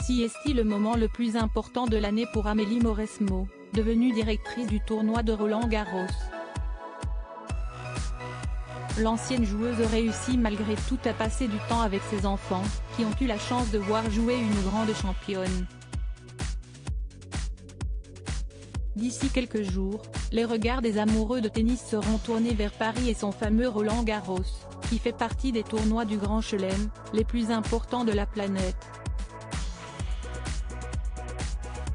Ceci est le moment le plus important de l'année pour Amélie Mauresmo, devenue directrice du tournoi de Roland-Garros. L'ancienne joueuse réussit malgré tout à passer du temps avec ses enfants, qui ont eu la chance de voir jouer une grande championne. D'ici quelques jours, les regards des amoureux de tennis seront tournés vers Paris et son fameux Roland-Garros, qui fait partie des tournois du Grand Chelem, les plus importants de la planète.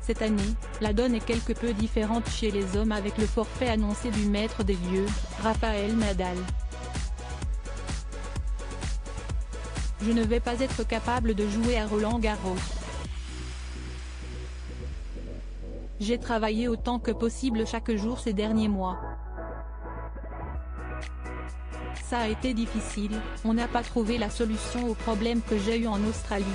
Cette année, la donne est quelque peu différente chez les hommes avec le forfait annoncé du maître des lieux, Rafael Nadal. Je ne vais pas être capable de jouer à Roland-Garros. J'ai travaillé autant que possible chaque jour ces derniers mois. Ça a été difficile, on n'a pas trouvé la solution aux problèmes que j'ai eu en Australie.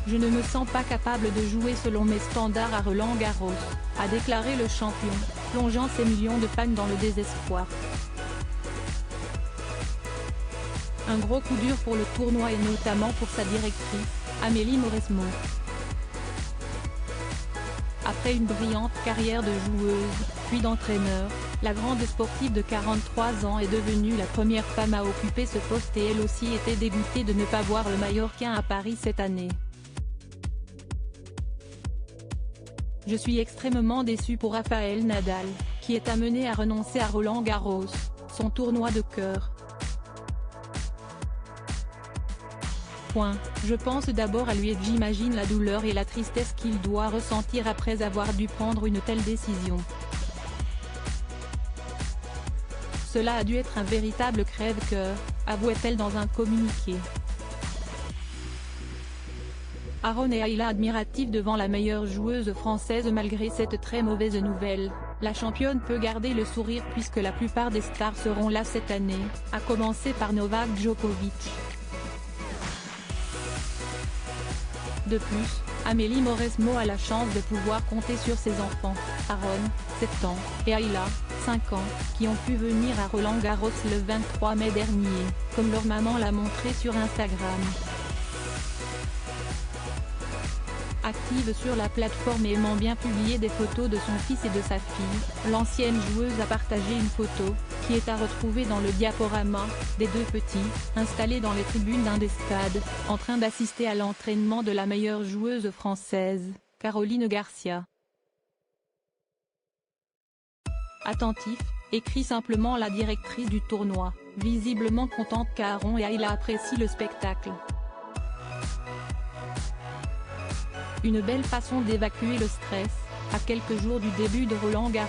Je ne me sens pas capable de jouer selon mes standards à Roland-Garros, a déclaré le champion, plongeant ses millions de fans dans le désespoir. Un gros coup dur pour le tournoi et notamment pour sa directrice, Amélie Mauresmo. Après une brillante carrière de joueuse, puis d'entraîneur, la grande sportive de 43 ans est devenue la première femme à occuper ce poste et elle aussi était dégoûtée de ne pas voir le Mallorquin à Paris cette année. Je suis extrêmement déçue pour Rafael Nadal, qui est amené à renoncer à Roland-Garros, son tournoi de cœur. Je pense d'abord à lui et j'imagine la douleur et la tristesse qu'il doit ressentir après avoir dû prendre une telle décision. Cela a dû être un véritable crève-cœur, avouait-elle dans un communiqué. Aaron et Ayla admiratifs devant la meilleure joueuse française malgré cette très mauvaise nouvelle, la championne peut garder le sourire puisque la plupart des stars seront là cette année, à commencer par Novak Djokovic. De plus, Amélie Mauresmo a la chance de pouvoir compter sur ses enfants, Aaron, 7 ans, et Ayla, 5 ans, qui ont pu venir à Roland-Garros le 23 mai dernier, comme leur maman l'a montré sur Instagram. Active sur la plateforme et aimant bien publier des photos de son fils et de sa fille, l'ancienne joueuse a partagé une photo, qui est à retrouver dans le diaporama, des deux petits, installés dans les tribunes d'un des stades, en train d'assister à l'entraînement de la meilleure joueuse française, Caroline Garcia. Attentif, écrit simplement la directrice du tournoi, visiblement contente qu'Aaron et Ayla apprécient le spectacle. Une belle façon d'évacuer le stress, à quelques jours du début de Roland-Garros.